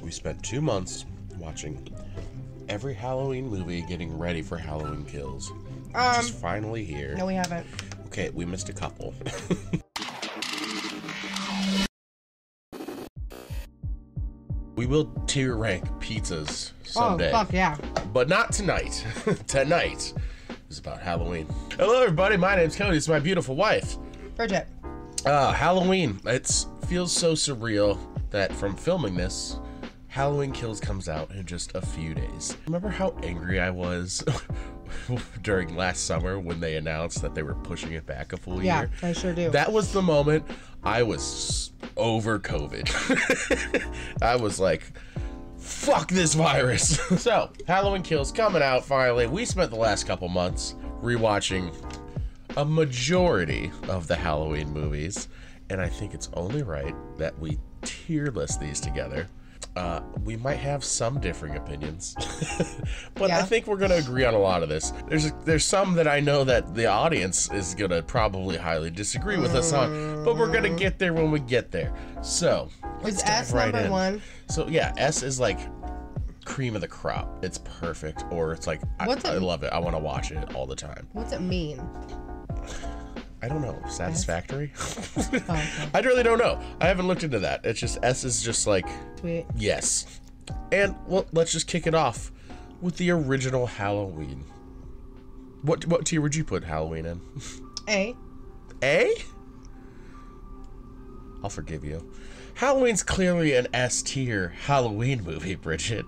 We spent 2 months watching every Halloween movie, getting ready for Halloween Kills. Which is finally here. No, we haven't. Okay, we missed a couple. We will tier rank pizzas someday. Oh, fuck yeah. But not tonight. Tonight is about Halloween. Hello, everybody. My name's Cody. It's my beautiful wife. Bridget. Halloween. It feels so surreal that from filming this, Halloween Kills comes out in just a few days. Remember how angry I was during last summer when they announced that they were pushing it back a full year? Yeah, I sure do. That was the moment I was over COVID. I was like, fuck this virus. So, Halloween Kills coming out finally. We spent the last couple months rewatching a majority of the Halloween movies, and I think it's only right that we tier list these together. We might have some differing opinions, but yeah. I think we're gonna agree on a lot of this. There's some that I know that the audience is gonna probably highly disagree with us on, but we're gonna get there when we get there. So is S right number one? So yeah, S is like cream of the crop. It's perfect, or it's like I love it. I want to watch it all the time. What's it mean? I don't know. Satisfactory? Oh, okay. I really don't know. I haven't looked into that. It's just, S is just like, sweet. Yes. And well, let's just kick it off with the original Halloween. What tier would you put Halloween in? A. A? I'll forgive you. Halloween's clearly an S tier Halloween movie, Bridget.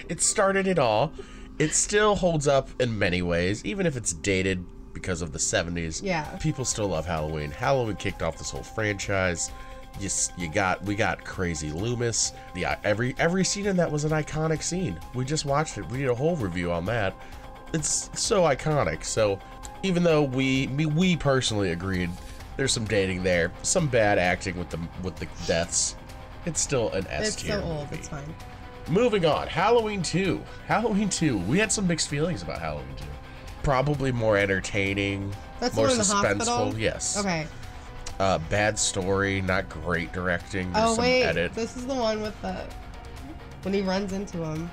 It started it all. It still holds up in many ways, even if it's dated because of the 70s. Yeah. People still love Halloween. Halloween kicked off this whole franchise. We got Crazy Loomis. Yeah, every scene in that was an iconic scene. We just watched it. We did a whole review on that. It's so iconic. So even though we personally agreed there's some dating there, some bad acting with the deaths, it's still an S tier. It's so old, movie. it's fine. Moving on, Halloween 2. Halloween 2. We had some mixed feelings about Halloween 2. Probably more entertaining, that's more the one suspenseful. In the hospital? Yes. Okay. Bad story, not great directing. There's some edit. This is the one with when he runs into him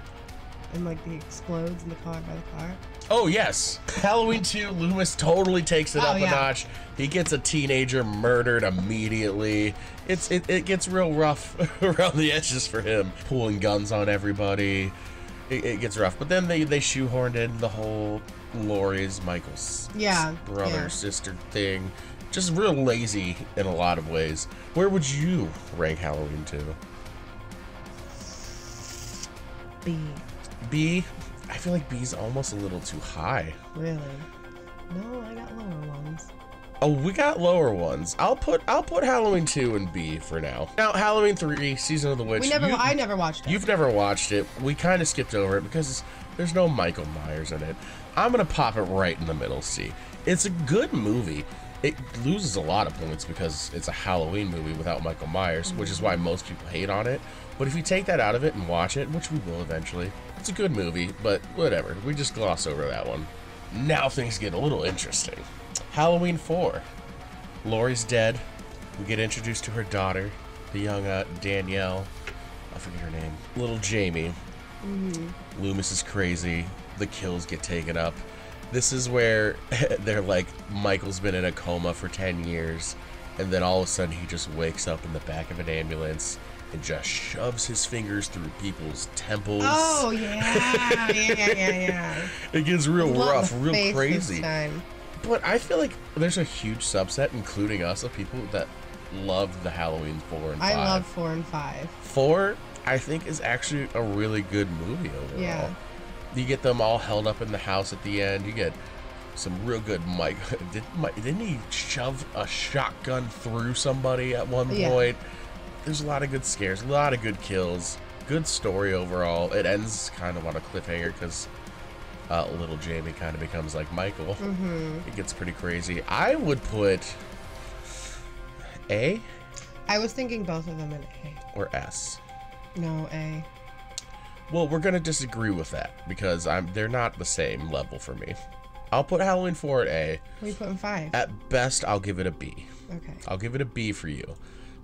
and like he explodes in the car by the car. Oh yes, Halloween 2. Loomis totally takes it up a yeah. notch. He gets a teenager murdered immediately. It gets real rough around the edges for him, pulling guns on everybody. It gets rough, but then they shoehorned in the whole Laurie's Michael's brother sister thing. Just real lazy in a lot of ways. Where would you rank Halloween 2? B. B? I feel like B's almost a little too high. Really? No, I got lower ones. Oh, we got lower ones. I'll put Halloween 2 and B for now. Now, Halloween 3, Season of the Witch. I never watched it. You've never watched it. We kind of skipped over it because there's no Michael Myers in it. I'm gonna pop it right in the middle, C. It's a good movie. It loses a lot of points because it's a Halloween movie without Michael Myers, which is why most people hate on it. But if you take that out of it and watch it, which we will eventually, it's a good movie, but whatever. We just gloss over that one. Now things get a little interesting. Halloween 4. Laurie's dead. We get introduced to her daughter, the young Danielle. I forget her name. Little Jamie. Mm-hmm. Loomis is crazy. The kills get taken up. This is where they're like, Michael's been in a coma for 10 years, and then all of a sudden he just wakes up in the back of an ambulance and just shoves his fingers through people's temples. Oh, yeah. Yeah. It gets real rough, real crazy. Time. But I feel like there's a huge subset, including us, of people that love the Halloween 4 and 5. I love 4 and 5. 4, I think, is actually a really good movie overall. Yeah. You get them all held up in the house at the end. You get some real good didn't he shove a shotgun through somebody at one point? There's a lot of good scares, a lot of good kills, good story overall. It ends kind of on a cliffhanger because little Jamie kind of becomes like Michael. Mm-hmm. It gets pretty crazy. I would put A. I was thinking both of them in A. Or S. No, A. Well, we're gonna disagree with that because they're not the same level for me. I'll put Halloween 4 at A. What are you putting 5? At best, I'll give it a B. Okay. I'll give it a B for you.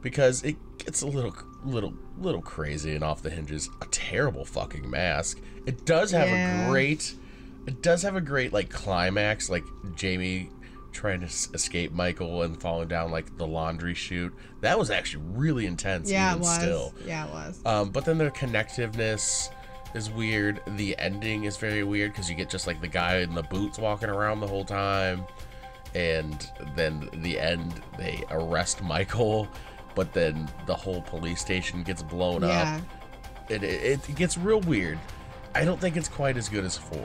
because it gets a little crazy and off the hinges. A terrible fucking mask. It does have a great like climax, like Jamie trying to escape Michael and falling down like the laundry chute. That was actually really intense. Yeah, even it was. Still. Yeah, it was. But then the connectiveness is weird. The ending is very weird because you get just like the guy in the boots walking around the whole time, and then the end they arrest Michael, but then the whole police station gets blown up. It gets real weird. I don't think it's quite as good as 4.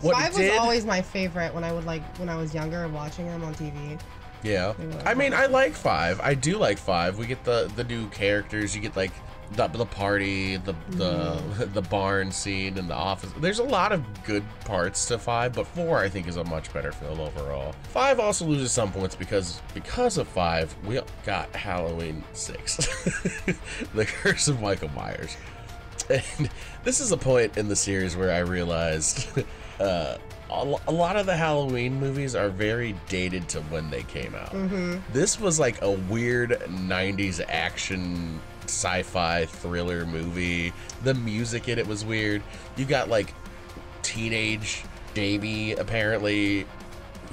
Five was always my favorite when I was younger and watching them on TV. Yeah, I mean, I like 5. I do like 5. We get the new characters. You get like the party, the barn scene, and the office. There's a lot of good parts to 5, but 4 I think is a much better film overall. 5 also loses some points because of 5 we got Halloween 6, The Curse of Michael Myers, and this is a point in the series where I realized. A lot of the Halloween movies are very dated to when they came out. This was like a weird 90s action sci-fi thriller movie. The music in it was weird. You got like teenage Jamie, apparently,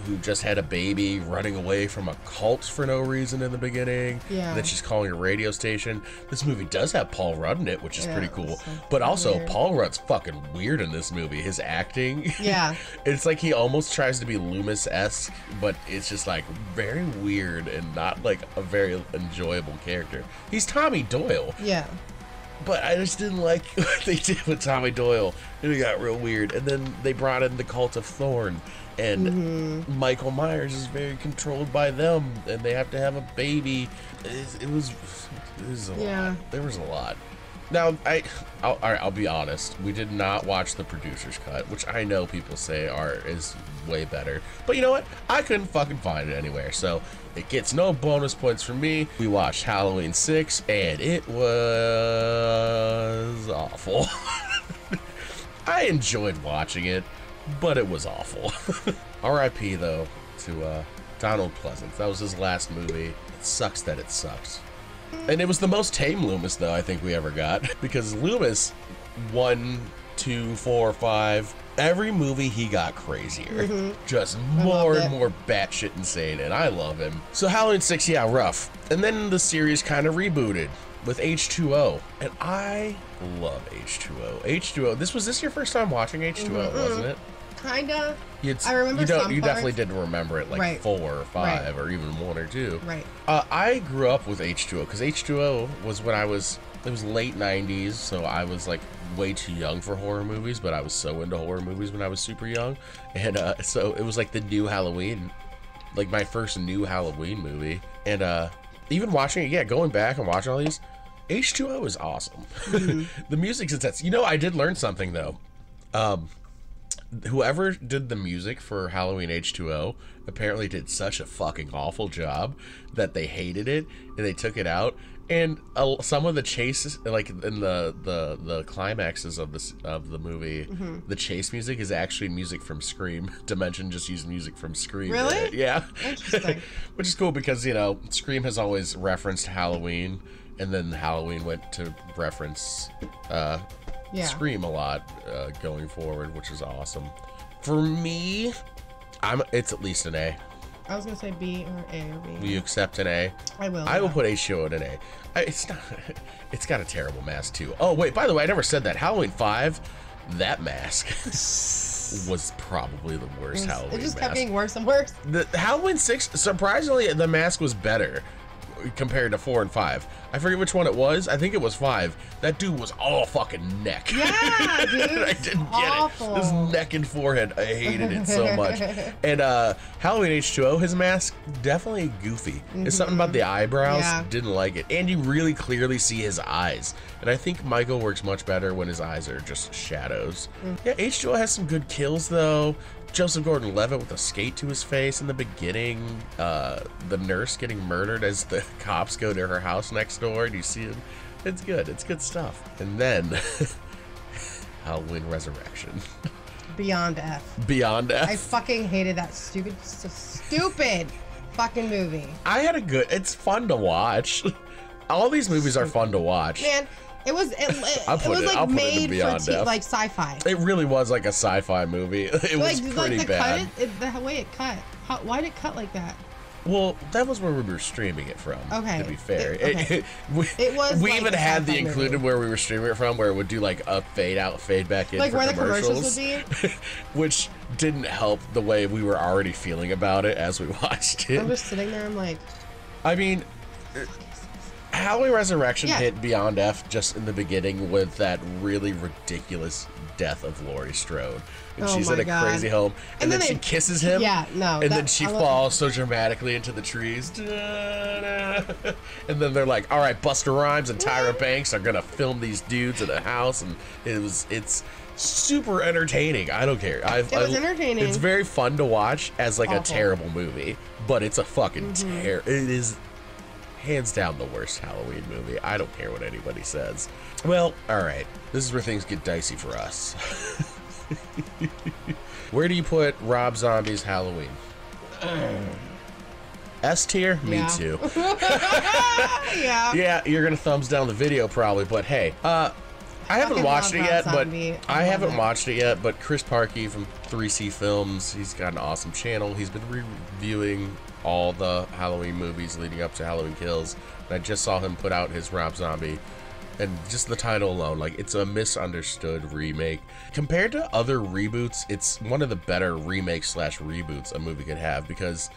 who just had a baby, running away from a cult for no reason in the beginning. Yeah. And then she's calling a radio station. This movie does have Paul Rudd in it, which is pretty cool. So but also, weird. Paul Rudd's fucking weird in this movie. His acting. Yeah. It's like he almost tries to be Loomis-esque, but it's just like very weird and not like a very enjoyable character. He's Tommy Doyle. Yeah. But I just didn't like what they did with Tommy Doyle. And it got real weird. And then they brought in the Cult of Thorn. And Michael Myers is very controlled by them. And they have to have a baby. It was a lot. There was a lot. Now, I'll be honest. We did not watch the producer's cut, which I know people say is way better. But you know what? I couldn't fucking find it anywhere. So it gets no bonus points from me. We watched Halloween 6, and it was awful. I enjoyed watching it, but it was awful. R.I.P. though to Donald Pleasance. That was his last movie. It sucks that it sucks. And it was the most tame Loomis, though, I think we ever got. Because Loomis, 1, 2, 4, 5, every movie he got crazier. Just more and more batshit insane, and I love him. So Halloween 6, yeah, rough. And then the series kind of rebooted with H2O. And I love H2O. H2O, this was your first time watching H2O, wasn't it? Kinda. I remember some You parts. definitely didn't remember it like 4 or 5 or even 1 or 2. Right. I grew up with H2O because H2O was when it was late 90s, so I was like way too young for horror movies, but I was so into horror movies when I was super young. And so it was like the new Halloween, like my first new Halloween movie. And even watching it, going back and watching all these, H2O is awesome. The music's intense. You know, I did learn something though. Whoever did the music for Halloween H2O apparently did such a fucking awful job that they hated it and they took it out. And some of the chases, like in the climaxes of the movie, the chase music is actually music from Scream. Dimension just used music from Scream. Really? Yeah. Interesting. Which is cool because, you know, Scream has always referenced Halloween, and then Halloween went to reference Scream a lot going forward, which is awesome. For me, it's at least an A. I was gonna say B or A or B. Will you accept an A? I will. I will put H2O at an A. It's not. It's got a terrible mask too. Oh wait, by the way, I never said that. Halloween 5, that mask was probably the worst Halloween mask. It just kept getting worse and worse. The Halloween 6, surprisingly, the mask was better compared to 4 and 5. I forget which one it was. I think it was 5. That dude was all fucking neck. Yeah, dude. I didn't get it. His neck and forehead. I hated it so much. And Halloween H2O, his mask, definitely goofy. It's something about the eyebrows. Yeah. Didn't like it. And you really clearly see his eyes. And I think Michael works much better when his eyes are just shadows. Yeah, H2O has some good kills, though. Joseph Gordon-Levitt with a skate to his face in the beginning. The nurse getting murdered as the cops go to her house next door. And you see him. It's good. It's good stuff. And then Halloween Resurrection. Beyond F. Beyond F. I fucking hated that stupid fucking movie. I had a good. It's fun to watch. All these movies are fun to watch. Man, it was like made for like sci-fi. It really was like a sci-fi movie. It was pretty bad. The way it cut. Why did it cut like that? Well, that was where we were streaming it from. Okay. To be fair, it was. We like even had the included movie. where we were streaming it from, where it would do like a fade out, fade back in, like for where commercials, the commercials would be, which didn't help the way we were already feeling about it as we watched it. I'm just sitting there. I'm like, I mean, Halloween Resurrection hit Beyond F just in the beginning with that really ridiculous death of Laurie Strode. And she's in a crazy home. And then she kisses him. Yeah, no. And then she falls so dramatically into the trees. And then they're like, all right, Busta Rhymes and Tyra Banks are going to film these dudes in a house. And it's super entertaining. I don't care. It was entertaining. It's very fun to watch as like a terrible movie. But it's a fucking It is hands down the worst Halloween movie. I don't care what anybody says. Well, all right. This is where things get dicey for us. Where do you put Rob Zombie's Halloween? S tier? Me too. Yeah. Yeah, you're gonna thumbs down the video probably, but hey, I haven't watched it yet, but I haven't watched it yet, but Chris Parkey from 3C Films, he's got an awesome channel. He's been reviewing all the Halloween movies leading up to Halloween Kills, and I just saw him put out his Rob Zombie. And just the title alone, like, it's a misunderstood remake. Compared to other reboots, it's one of the better remakes / reboots a movie could have, because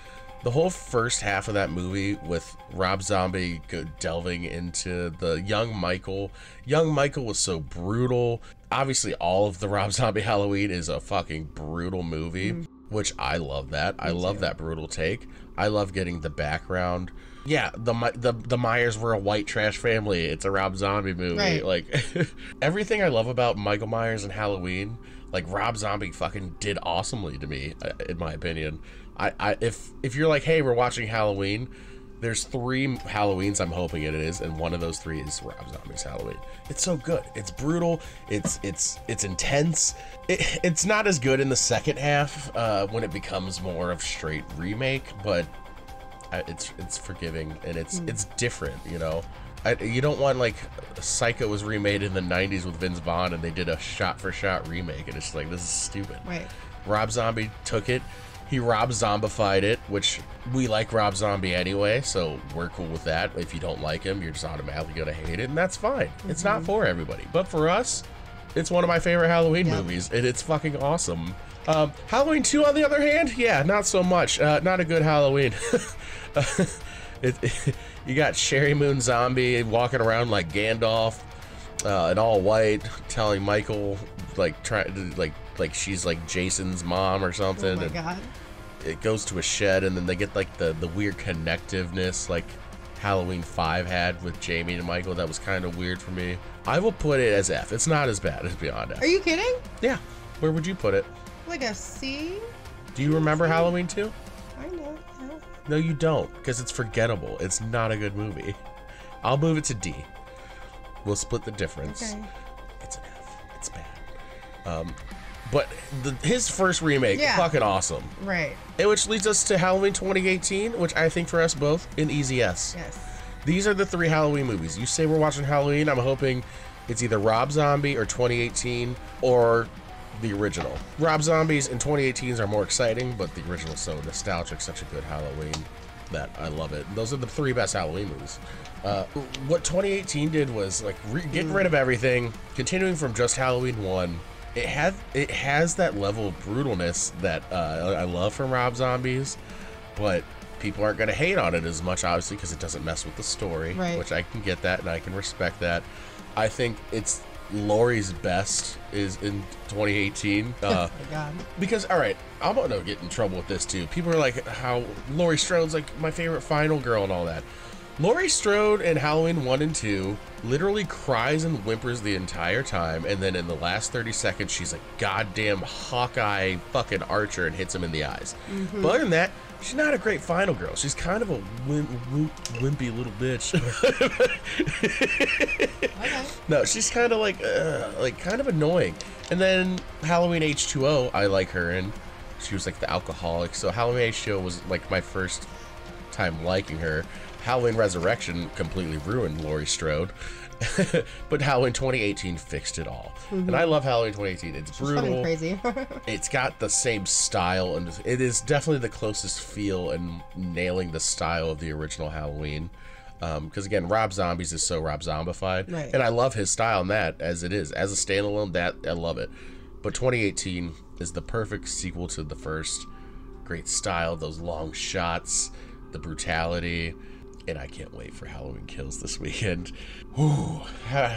the whole first half of that movie with Rob Zombie delving into the young Michael was so brutal. Obviously, all of the Rob Zombie Halloween is a fucking brutal movie, which I love that. I love that brutal take. I love getting the background. Yeah, the Myers were a white trash family. It's a Rob Zombie movie. Right. Like, everything I love about Michael Myers and Halloween, like, Rob Zombie fucking did awesomely to me, in my opinion. If you're like, hey, we're watching Halloween, there's 3 Halloweens I'm hoping it is, and one of those 3 is Rob Zombie's Halloween. It's so good. It's brutal. It's intense. It's not as good in the second half when it becomes more of straight remake, but it's forgiving, and it's different, you know. You don't want, like, Psycho was remade in the 90s with Vince Vaughn and they did a shot-for-shot remake, and it's like, this is stupid. Right. Rob Zombie took it, he Rob Zombified it, which we like Rob Zombie anyway, so we're cool with that. If you don't like him, you're just automatically gonna hate it, and that's fine. It's not for everybody, but for us, it's one of my favorite Halloween movies, and it's fucking awesome. Halloween 2, on the other hand, yeah, not so much. Not a good Halloween. You got Sherry Moon Zombie walking around like Gandalf, in all white, telling Michael like she's like Jason's mom or something. Oh my God. It goes to a shed, and then they get like the weird connectiveness like Halloween 5 had with Jamie and Michael. That was kind of weird for me. I will put it as F. It's not as bad as Beyond F. Are you kidding? Yeah. Where would you put it? Like a C? Do you remember Halloween 2? I know. No, you don't, because it's forgettable. It's not a good movie. I'll move it to D. We'll split the difference. Okay. It's an F. It's bad. But his first remake, fucking awesome. Right. Which leads us to Halloween 2018, which I think for us both, an easy S. Yes. These are the 3 Halloween movies. You say we're watching Halloween, I'm hoping it's either Rob Zombie or 2018 or the original. Rob Zombies and 2018s are more exciting, but the original is so nostalgic, such a good Halloween that I love it. Those are the 3 best Halloween movies. What 2018 did was like getting rid of everything, continuing from just Halloween 1. It has that level of brutalness that I love from Rob Zombies, but people aren't going to hate on it as much, obviously, because it doesn't mess with the story, which I can get that and I can respect that. I think it's Laurie's best is in 2018. Oh my God. Because, all right, I'm going to get in trouble with this too. People are like, how Laurie Strode's like my favorite final girl and all that. Laurie Strode in Halloween 1 and 2 literally cries and whimpers the entire time, and then in the last 30 seconds, she's like goddamn Hawkeye fucking Archer and hits him in the eyes. But other than that, she's not a great final girl. She's kind of a wimpy little bitch. Okay. No, she's kind of like kind of annoying. And then Halloween H2O, I like her in. She was like the alcoholic. So Halloween H2O was like my first time liking her. Halloween Resurrection completely ruined Laurie Strode. But Halloween 2018 fixed it all. And I love Halloween 2018. It's brutal. Crazy. It's got the same style, and it is definitely the closest feel and nailing the style of the original Halloween. Because again, Rob Zombies is so Rob Zombified, right. And I love his style in that as it is. As a standalone, that I love it. But 2018 is the perfect sequel to the first. Great style, those long shots, the brutality. And I can't wait for Halloween Kills this weekend. Whew.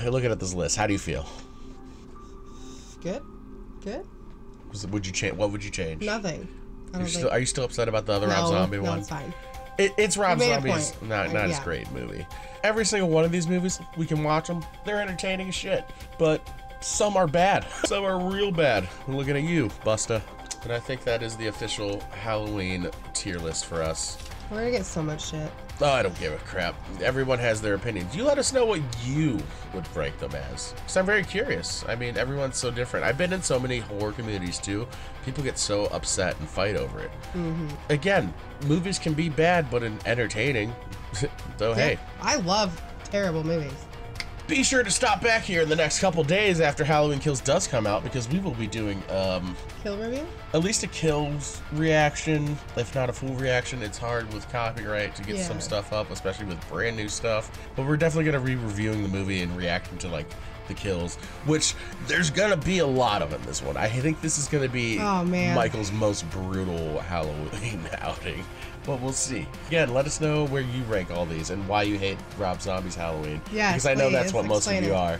Looking at this list, how do you feel? Good. Good. Would you change? What would you change? Nothing. Are you still upset about the other Rob Zombie one? No, it's fine. It's Rob Zombie's not as great movie. Every single one of these movies, we can watch them. They're entertaining as shit. But some are bad. Some are real bad. I'm looking at you, Busta. And I think that is the official Halloween tier list for us. We're gonna get so much shit. Oh, I don't give a crap. Everyone has their opinions. You let us know what you would rank them as. Because I'm very curious. I mean, everyone's so different. I've been in so many horror communities too. People get so upset and fight over it. Again, movies can be bad, but entertaining. So, hey. I love terrible movies. Be sure to stop back here in the next couple days after Halloween Kills does come out, because we will be doing Kill review? at least a Kills reaction, if not a full reaction. It's hard with copyright to get some stuff up, especially with brand new stuff. But we're definitely going to be reviewing the movie and reacting to like the kills, which there's going to be a lot of in this one. I think this is going to be Michael's most brutal Halloween outing. But we'll see. Again, let us know where you rank all these and why you hate Rob Zombie's Halloween. Yeah, because I know that's what most of you are.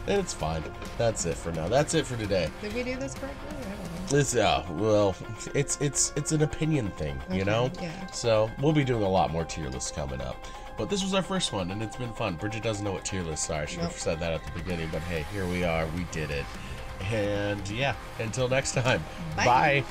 And it's fine. That's it for now. That's it for today. Did we do this correctly? I don't know. It's well, it's an opinion thing, you know? Yeah. So we'll be doing a lot more tier lists coming up. But this was our first one, and it's been fun. Bridget doesn't know what tier lists are. I should have said that at the beginning, but hey, here we are. We did it. And yeah, until next time. Bye.